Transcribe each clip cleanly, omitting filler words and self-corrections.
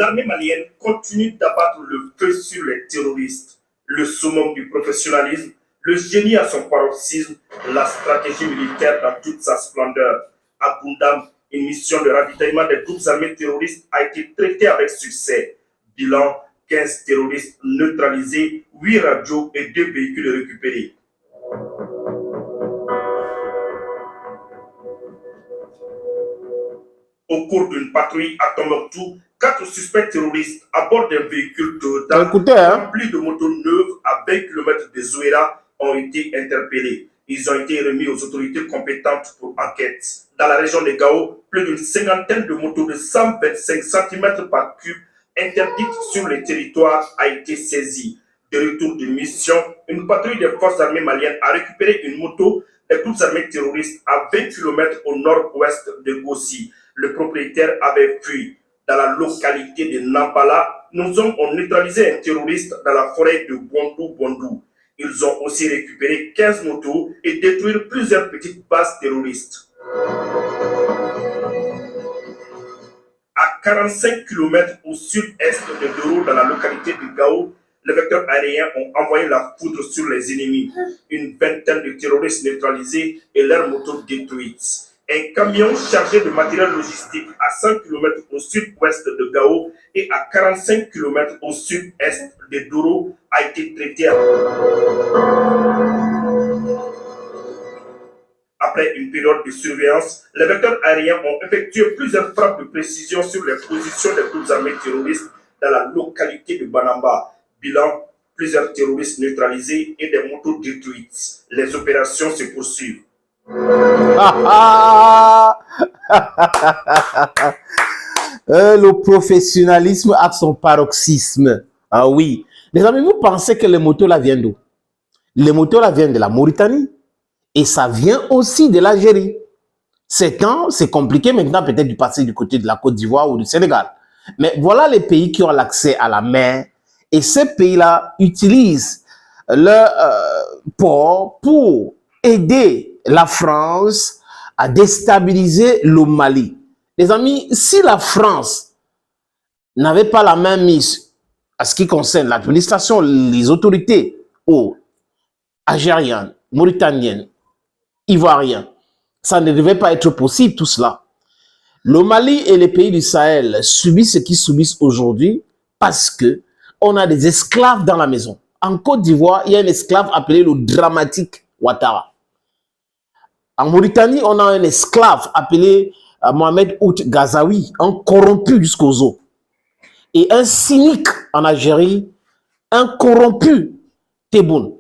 l'armée malienne continue d'abattre le feu sur les terroristes. Le summum du professionnalisme, le génie à son paroxysme, la stratégie militaire dans toute sa splendeur. À Goundam, une mission de ravitaillement des groupes armés terroristes a été traitée avec succès. Bilan, 15 terroristes neutralisés, 8 radios et 2 véhicules récupérés. Au cours d'une patrouille à Tombouctou, 4 suspects terroristes à bord d'un véhicule Toyota rempli de motos neuves à 20 km de Zouéra ont été interpellés. Ils ont été remis aux autorités compétentes pour enquête. Dans la région de Gao, plus d'une cinquantaine de motos de 125 cm par cube interdites sur le territoire a été saisie. De retour de mission, une patrouille des forces armées maliennes a récupéré une moto des groupes armés terroristes à 20 km au nord-ouest de Gossi. Le propriétaire avait fui. Dans la localité de Nampala, nos hommes ont neutralisé un terroriste dans la forêt de Bondou. Ils ont aussi récupéré 15 motos et détruit plusieurs petites bases terroristes. À 45 km au sud-est de Doro, dans la localité de Gao, les vecteurs aériens ont envoyé la foudre sur les ennemis. Une vingtaine de terroristes neutralisés et leurs motos détruites. Un camion chargé de matériel logistique à 100 km au sud-ouest de Gao et à 45 km au sud-est de Doro a été traité. Après une période de surveillance, les vecteurs aériens ont effectué plusieurs frappes de précision sur les positions des groupes armés terroristes dans la localité de Banamba. Bilan, plusieurs terroristes neutralisés et des motos détruites. Les opérations se poursuivent. Le professionnalisme a son paroxysme. Ah oui. Les amis, vous pensez que les motos là viennent d'où? Les motos là viennent de la Mauritanie. Et ça vient aussi de l'Algérie. C'est compliqué maintenant peut-être de passer du côté de la Côte d'Ivoire ou du Sénégal. Mais voilà les pays qui ont l'accès à la mer. Et ces pays-là utilisent leur port pour aider la France à déstabiliser le Mali. Les amis, si la France n'avait pas la main mise à ce qui concerne l'administration, les autorités algériennes, mauritaniennes, ivoiriennes, ça ne devait pas être possible tout cela. Le Mali et les pays du Sahel subissent ce qu'ils subissent aujourd'hui parce que on a des esclaves dans la maison. En Côte d'Ivoire, il y a un esclave appelé le dramatique Ouattara. En Mauritanie, on a un esclave appelé Mohamed Ould Ghazaoui, un corrompu jusqu'aux os. Et un cynique en Algérie, un corrompu Tebboune.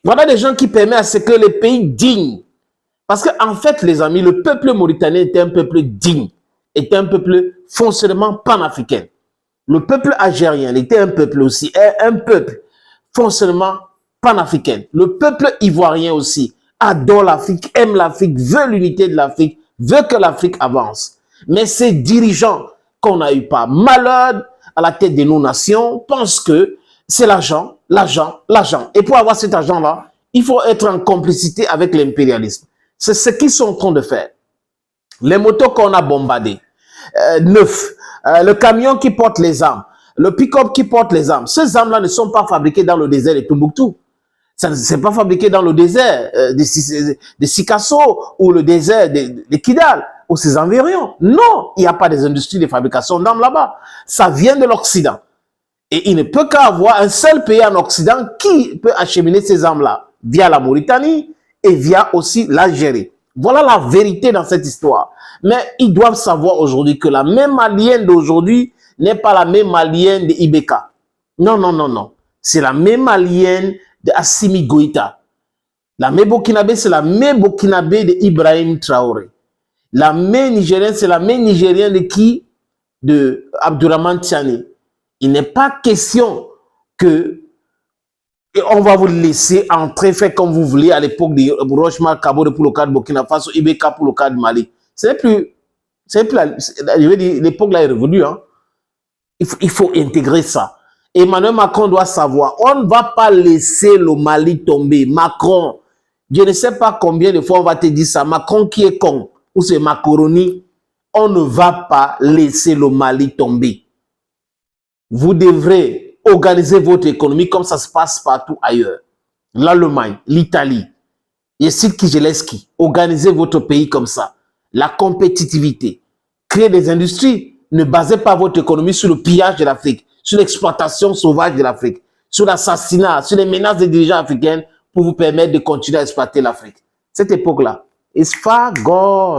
Voilà des gens qui permettent à ce que les pays dignes. Parce qu'en fait, les amis, le peuple mauritanien était un peuple digne, était un peuple foncièrement panafricain. Le peuple algérien était un peuple aussi, un peuple foncièrement panafricain. Le peuple ivoirien aussi adore l'Afrique, aime l'Afrique, veut l'unité de l'Afrique, veut que l'Afrique avance. Mais ces dirigeants qu'on n'a eu pas malheur à la tête de nos nations pensent que c'est l'argent, l'argent, l'argent. Et pour avoir cet argent-là, il faut être en complicité avec l'impérialisme. C'est ce qu'ils sont en train de faire. Les motos qu'on a bombardées, neufs, le camion qui porte les armes, le pick-up qui porte les armes. Ces armes-là ne sont pas fabriquées dans le désert de Tombouctou. Ça ne s'est pas fabriqué dans le désert de Sikasso ou le désert de Kidal ou ses environs. Non, il n'y a pas des industries de fabrication d'armes là-bas. Ça vient de l'Occident. Et il ne peut qu'avoir un seul pays en Occident qui peut acheminer ces armes-là via la Mauritanie et via aussi l'Algérie. Voilà la vérité dans cette histoire. Mais ils doivent savoir aujourd'hui que la même malienne d'aujourd'hui n'est pas la même malienne de Ibeka. Non, non, non, non. C'est la même malienne de Assimi Goïta. La même Burkinabé, c'est la même Burkinabé de Ibrahim Traoré. La même Nigérienne, c'est la même Nigérienne de qui? De Abdourahmane Tiani. Il n'est pas question que on va vous laisser entrer, faire comme vous voulez à l'époque de Rochemar Kabore pour le cas de Burkina Faso, Ibeka pour le cas de Mali. C'est plus, je veux dire, l'époque là est revenue. Hein. Il faut intégrer ça. Emmanuel Macron doit savoir, on ne va pas laisser le Mali tomber. Macron, je ne sais pas combien de fois on va te dire ça. Macron qui est con, ou c'est Macaroni, on ne va pas laisser le Mali tomber. vous devrez organiser votre économie comme ça se passe partout ailleurs. L'Allemagne, l'Italie, et cite Kijelewski, organisez votre pays comme ça. La compétitivité, créer des industries. Ne basez pas votre économie sur le pillage de l'Afrique, sur l'exploitation sauvage de l'Afrique, sur l'assassinat, sur les menaces des dirigeants africains pour vous permettre de continuer à exploiter l'Afrique. Cette époque-là is far gone.